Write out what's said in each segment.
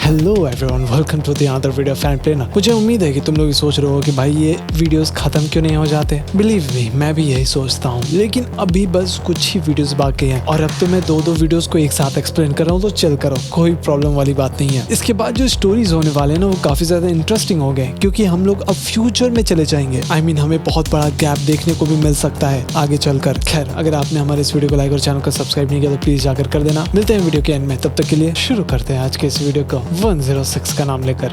Hello everyone, welcome to the other video fan play. मुझे उम्मीद है कि तुम लोग सोच रहे हो कि भाई ये वीडियोस खत्म क्यों नहीं हो जाते। बिलीव मी, मैं भी यही सोचता हूँ, लेकिन अभी बस कुछ ही वीडियोस बाकी हैं और अब तो मैं दो वीडियोस को एक साथ एक्सप्लेन कर रहा हूँ, तो चल करो, कोई प्रॉब्लम वाली बात नहीं है। इसके बाद जो स्टोरीज होने वाले हैं ना, वो काफी ज्यादा इंटरेस्टिंग हो गए, क्योंकि हम लोग अब फ्यूचर में चले जाएंगे। हमें बहुत बड़ा गैप देखने को भी मिल सकता है आगे चलकर। खैर, अगर आपने हमारे इस वीडियो को लाइक और चैनल को सब्सक्राइब नहीं किया तो प्लीज जाकर कर देना। मिलते हैं वीडियो के एंड में, तब तक के लिए शुरू करते हैं आज के इस वीडियो को 106 का नाम लेकर।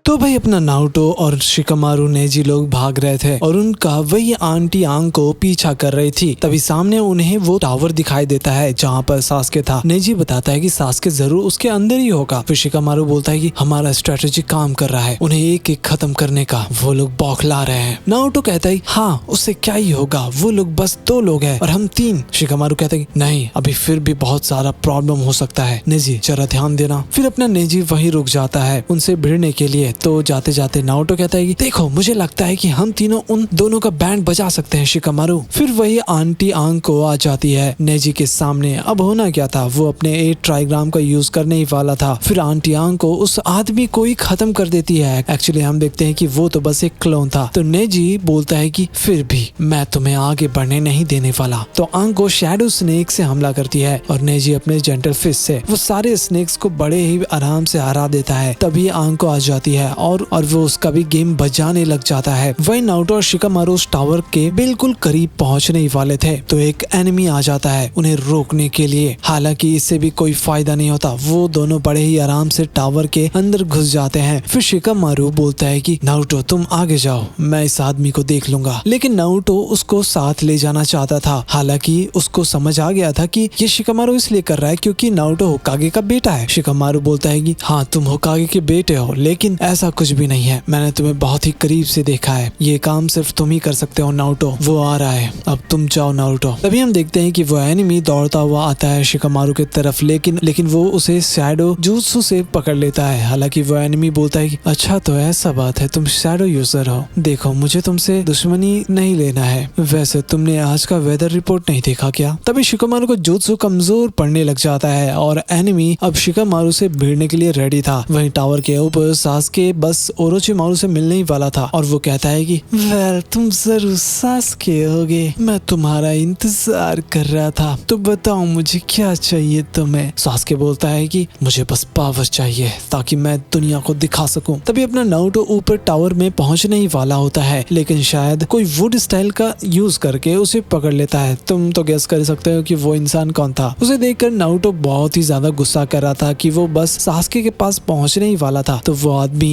तो भाई अपना नारुतो और शिकामारु नेजी लोग भाग रहे थे और उनका वही आंटी आंग को पीछा कर रही थी। तभी सामने उन्हें वो टावर दिखाई देता है जहाँ पर सास्के था। नेजी बताता है कि सास्के जरूर उसके अंदर ही होगा। फिर शिकामारु बोलता है कि हमारा स्ट्रेटेजी काम कर रहा है, उन्हें एक एक खत्म करने का। वो लोग बौखला रहे हैं। नारुतो कहता है हाँ, उससे क्या ही होगा, वो लोग बस 2 लोग हैं और हम 3। शिकामारु कहता है नहीं, अभी फिर भी बहुत सारा प्रॉब्लम हो सकता है। नेजी जरा ध्यान देना। फिर अपना नेजी वहीं रुक जाता है उनसे भिड़ने के लिए। तो जाते जाते नारुतो कहता है कि देखो, मुझे लगता है कि हम तीनों उन दोनों का बैंड बजा सकते हैं शिकामारु। फिर वही आंटी आंग को आ जाती है नेजी के सामने। अब होना क्या था, वो अपने 8 ट्राइग्राम का यूज करने ही वाला था। फिर आंटी आंग को उस आदमी को ही खत्म कर देती है। एक्चुअली हम देखते हैं कि वो तो बस एक क्लोन था। तो नेजी बोलता है कि फिर भी मैं तुम्हें आगे बढ़ने नहीं देने वाला। तो आंग को शैडो स्नेक से हमला करती है और नेजी अपने जेंटल फिस्ट से वो सारे स्नेक्स को बड़े ही आराम से हरा देता है। तभी आंग को आ जाती है और वो उसका भी गेम बजाने लग जाता है। वही नारुतो और शिकामारु उस टावर के बिल्कुल करीब पहुंचने ही वाले थे तो एक एनिमी आ जाता है उन्हें रोकने के लिए। हालांकि इससे भी कोई फायदा नहीं होता, वो दोनों बड़े ही आराम से टावर के अंदर घुस जाते हैं। फिर शिकामारु बोलता है कि नारुतो तुम आगे जाओ, मैं इस आदमी को देख लूंगा। लेकिन नारुतो उसको साथ ले जाना चाहता था। हालांकि उसको समझ आ गया था कि ये शिकामारु इसलिए कर रहा है क्योंकि नारुतो होकागे का बेटा है। शिकामारु बोलता है कि हाँ, तुम होकागे के बेटे हो, लेकिन ऐसा कुछ भी नहीं है, मैंने तुम्हें बहुत ही करीब से देखा है। ये काम सिर्फ तुम ही कर सकते हो नारुतो। वो आ रहा है, अब तुम जाओ नारुतो। तभी हम देखते हैं कि वो एनिमी दौड़ता हुआ आता है शिकामारु की तरफ, लेकिन वो उसे शैडो जुत्सु से पकड़ लेता है। हालांकि वो एनिमी बोलता है कि अच्छा, तो ऐसा बात है, तुम शैडो यूजर हो। देखो, मुझे तुमसे दुश्मनी नहीं लेना है। वैसे तुमने आज का वेदर रिपोर्ट नहीं देखा क्या? तभी शिकामारु को जुत्सु कमजोर पड़ने लग जाता है और एनिमी अब शिकामारु से भिड़ने के लिए रेडी था। वहीं टावर के ऊपर सास्के बस ओरोचिमारु से मिलने ही वाला था और वो कहता है कि वेल, तुम जरूर सास्के होगे, मैं तुम्हारा इंतजार कर रहा था। तो बताओ मुझे क्या चाहिए तुम्हें? सास्के बोलता है कि मुझे बस पावर चाहिए ताकि मैं दुनिया को दिखा सकूं। तभी अपना नारुतो ऊपर टावर में पहुंचने ही वाला होता है, लेकिन शायद कोई वुड स्टाइल का यूज करके उसे पकड़ लेता है। तुम तो गेस कर सकते हो कि वो इंसान कौन था। उसे देखकर नारुतो बहुत ही ज्यादा गुस्सा कर रहा था कि वो बस सास्के के पास पहुंचने ही वाला था। तो वो आदमी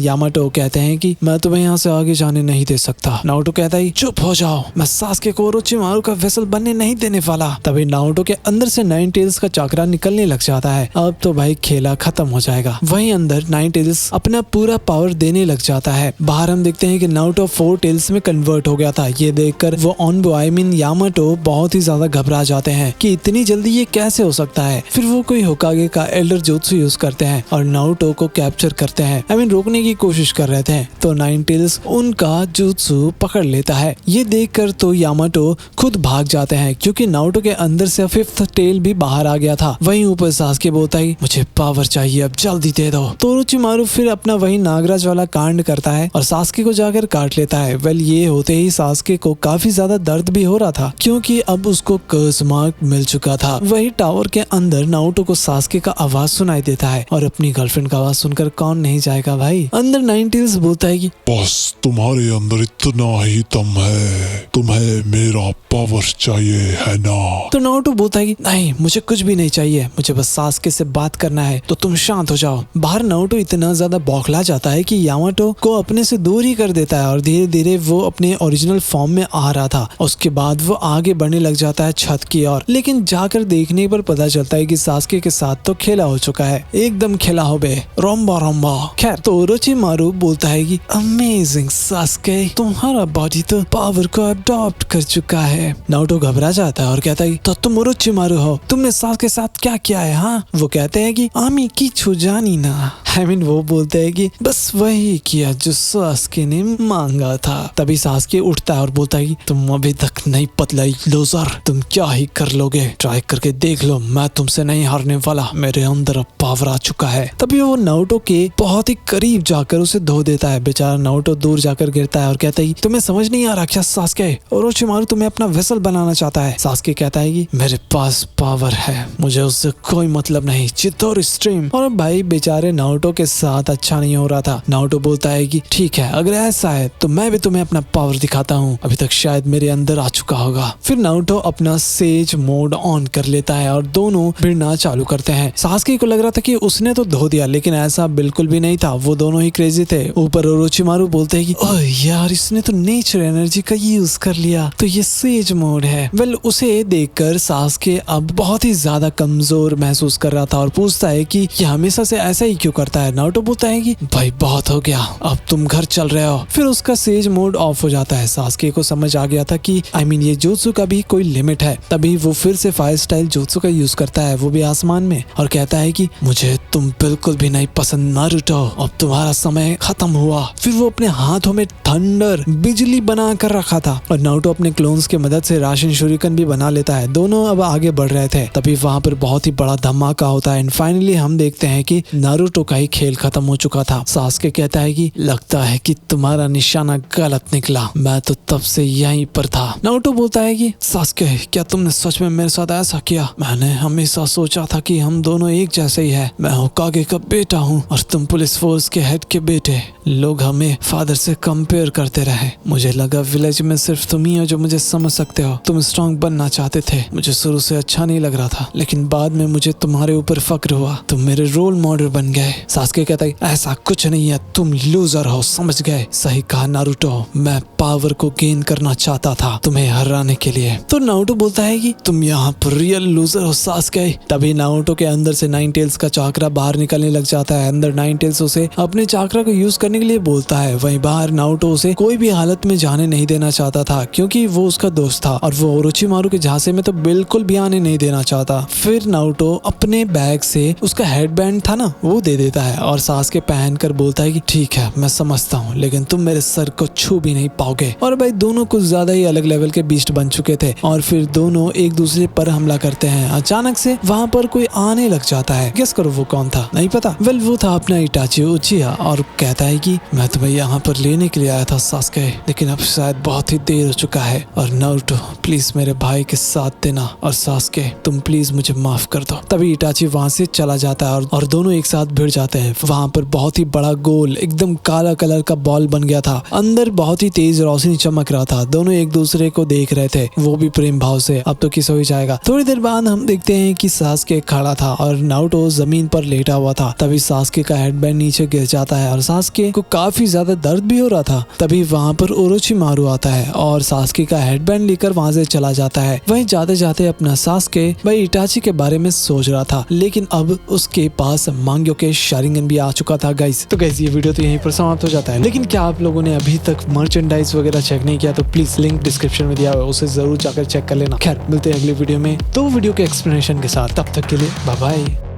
यामाटो कहते हैं कि मैं तुम्हें यहाँ से आगे जाने नहीं दे सकता। नारुतो कहता है चुप हो जाओ, मैं सास्के को ओरोचिमारु का वेसल बनने नहीं देने वाला। तभी नारुतो के अंदर से 9 टेल्स का चक्रा निकलने लग जाता है। अब तो भाई खेला खत्म हो जाएगा। वहीं अंदर 9 टेल्स अपना पूरा पावर देने लग जाता है। बाहर हम देखते हैं कि नारुतो 4 टेल्स में कन्वर्ट हो गया था। ये देखकर वो ऑनबो यामाटो बहुत ही ज्यादा घबरा जाते हैं कि इतनी जल्दी ये कैसे हो सकता है। फिर वो कोई होकागे का एल्डर जुत्सु यूज करते हैं और नारुतो को कैप्चर करते हैं। रोकने की कोशिश कर रहे थे तो 9 टेल्स उनका जुत्सु पकड़ लेता है। ये देखकर तो यामाटो खुद भाग जाते हैं क्योंकि नारुतो के अंदर से 5th टेल भी बाहर आ गया था। वहीं ऊपर सास्के बोलता है मुझे पावर चाहिए, अब जल्दी दे दो। तो ओरोचिमारु फिर अपना वही नागराज वाला कांड करता है और सास्के को जाकर काट लेता है। वेल, ये होते ही सास्के को काफी ज्यादा दर्द भी हो रहा था क्योंकि अब उसको कर्स मार्क मिल चुका था। वही टावर के अंदर नारुतो को सास्के का आवाज सुनाई देता है और अपनी गर्लफ्रेंड का आवाज सुनकर कौन नहीं जाएगा भाई। अंदर 9 टेल्स बोलता है कि बस तुम्हारे अंदर इतना ही दम है, तुम्हें मेरा पावर चाहिए है ना? तो नारुतो बोलता है कि नहीं, मुझे कुछ भी नहीं चाहिए, मुझे बस सास्के से बात करना है, तो तुम शांत हो जाओ। बाहर नारुतो इतना ज्यादा बौखला जाता है कि यामाटो को अपने से दूर ही कर देता है और धीरे धीरे वो अपने ओरिजिनल फॉर्म में आ रहा था। उसके बाद वो आगे बढ़ने लग जाता है छत की ओर, लेकिन जाकर देखने पर पता चलता है कि सास्के के साथ तो खेला हो चुका है। एकदम खेला हो बे, रोम्बा रोम्बा। खैर, तो ओरोचिमारू बोलता है कि अमेजिंग सास्के, तुम्हारा बॉडी तो पावर को अडॉप्ट कर चुका है। नारुतो घबरा जाता है और कहता है तो तुम ओरोचिमारू हो, तुमने सास्के के साथ क्या किया है? हाँ, वो कहते हैं कि आमी किछु जानी ना। वो बोलते हैं कि बस वही किया जो सास्के ने मांगा था। तभी सास्के उठता है और बोलता है कि तुम अभी तक नहीं बदलाई लूजर, तुम क्या ही कर लोगे, ट्राई करके देख लो, मैं तुमसे नहीं हारने वाला, मेरे अंदर अब पावर आ चुका है। तभी वो नारुतो के बहुत ही करीब जाकर उसे धो देता है। बेचारा नारुतो दूर जाकर गिरता है और कहता है तुम्हें समझ नहीं आ रहा क्या सास्के, ओरोचिमारू तुम्हें अपना वेसल बनाना चाहता है। सास्के कहता है कि मेरे पास पावर है, मुझे उससे कोई मतलब नहीं, चितोरी स्ट्रीम। और भाई बेचारे नारुतो के साथ अच्छा नहीं हो रहा था। नारुतो बोलता है कि ठीक है, अगर ऐसा है तो मैं भी तुम्हें अपना पावर दिखाता हूँ, अभी तक शायद मेरे अंदर आ चुका होगा। फिर नारुतो अपना सेज मोड ऑन कर लेता है और दोनों भिड़ना चालू करते हैं। सास्के को लग रहा था कि उसने तो धो दिया, लेकिन ऐसा बिल्कुल भी नहीं था, वो दोनों ही क्रेजी थे। ऊपर ओरोचिमारू बोलते हैं कि ओह यार, इसने तो नेचर एनर्जी का यूज कर लिया, तो ये सेज मोड है। वेल, उसे देखकर सास्के अब बहुत ही ज्यादा कमजोर महसूस कर रहा था और पूछता है कि ये हमेशा से ऐसा ही क्यों करता है। नारुतो बोलता है कि भाई बहुत हो गया, अब तुम घर चल रहे हो। फिर उसका सेज मोड ऑफ हो जाता है। सास्के को समझ आ गया था कि ये जुत्सु का भी कोई लिमिट है। तभी वो फिर से फायर स्टाइल जुत्सु का यूज करता है, वो भी आसमान में, और कहता है कि मुझे तुम बिल्कुल भी नहीं पसंद नारुतो, अब तुम्हारा समय खत्म हुआ। फिर वो अपने हाथों में थंडर बिजली बना कर रखा था और नारुतो अपने क्लोन्स की मदद से राशिन शुरिकन भी बना लेता है। दोनों अब आगे बढ़ रहे थे। तभी वहाँ पर बहुत ही बड़ा धमाका होता है एंड फाइनली हम देखते हैं कि नारुतो का ही खेल खत्म हो चुका था। सास्के कहता है कि लगता है कि तुम्हारा निशाना गलत निकला, मैं तो तब से यहीं पर था। नारुतो बोलता है कि सास्के, क्या तुमने सच में मेरे साथ ऐसा किया? मैंने हमेशा सोचा था कि हम दोनों एक जैसे ही है, मैं होकागे का बेटा हूँ और तुम पुलिस फोर्स के हेड के बेटे। लोग हमें फादर से कंपेयर करते रहे, मुझे लगा विलेज में सिर्फ तुम ही हो जो मुझे समझ सकते हो। तुम स्ट्रॉन्ग बनना चाहते थे, मुझे शुरू से अच्छा नहीं लग रहा था, लेकिन बाद में मुझे तुम्हारे ऊपर फक्र हुआ, तुम मेरे रोल मॉडल बन गए। सास्के कहता है ऐसा कुछ नहीं है, तुम लूजर हो, समझ गए। सही कहा नारुतो, मैं पावर को गेन करना चाहता था तुम्हें हराने के लिए। तो नारुतो बोलता है कि तुम यहाँ पर रियल लूजर हो सास्के। तभी नारुतो के अंदर से नाइन टेल्स का चाकरा बाहर निकलने लग जाता है। अंदर नाइन टेल्स उसे अपने चाकरा को यूज करने के लिए बोलता है। वहीं बाहर नारुतो उसे कोई भी हालत में जाने नहीं देना चाहता था, क्योंकि वो उसका दोस्त था और वो ओरोचिमारू के झांसे में तो बिल्कुल भी आने नहीं देना चाहता। फिर नारुतो अपने बैग से उसका हेडबैंड था ना, वो दे देता है और सास्के पहन कर बोलता है कि ठीक है, मैं समझता हूँ, लेकिन तुम मेरे सर को छू भी नहीं पाओगे। और भाई दोनों कुछ ज्यादा ही अलग लेवल के बीस्ट बन चुके थे और फिर दोनों एक दूसरे पर हमला करते हैं। अचानक से वहाँ पर कोई आने लग जाता है। गेस करो वो कौन था? नहीं पता? वेल, वो था अपना इटाची उचिया और कहता है कि मैं तुम्हें यहाँ पर लेने के लिए आया था सास्के, लेकिन अब शायद बहुत ही देर हो चुका है और नारुतो प्लीज मेरे भाई के साथ देना, और सास्के तुम प्लीज मुझे माफ कर दो। तभी इटाची वहाँ से चला जाता है और दोनों एक साथ भिड़ जाते हैं। वहाँ पर बहुत ही बड़ा गोल एकदम काला कलर का बॉल बन गया था, अंदर बहुत ही तेज रोशनी चमक रहा था। दोनों एक दूसरे को देख रहे थे, वो भी प्रेम भाव से। अब तो किस हो ही जाएगा। थोड़ी देर बाद हम देखते हैं कि सास्के खड़ा था और नारुतो जमीन पर लेटा हुआ था। तभी सास्के का हेडबैंड नीचे गिर जाता है और सास्के को काफी ज्यादा दर्द भी हो रहा था। तभी वहाँ पर ओरोचिमारू आता है और सास्के का हेडबैंड लेकर वहाँ से चला जाता है। वहीं जाते जाते अपना सास्के भाई इटाची के बारे में सोच रहा था, लेकिन अब उसके पास मांग्यो के शारिंगन भी आ चुका था। गाइस तो गाइस ये वीडियो तो यहीं पर समाप्त हो जाता है, लेकिन क्या आप लोगों ने अभी तक मर्चेंडाइज वगैरह चेक नहीं किया तो प्लीज लिंक डिस्क्रिप्शन में दिया हुआ है, उसे जरूर जाकर चेक कर लेना। खैर मिलते हैं अगली वीडियो में, तो वीडियो के एक्सप्लेनेशन के साथ। तब तक के लिए बाय बाय।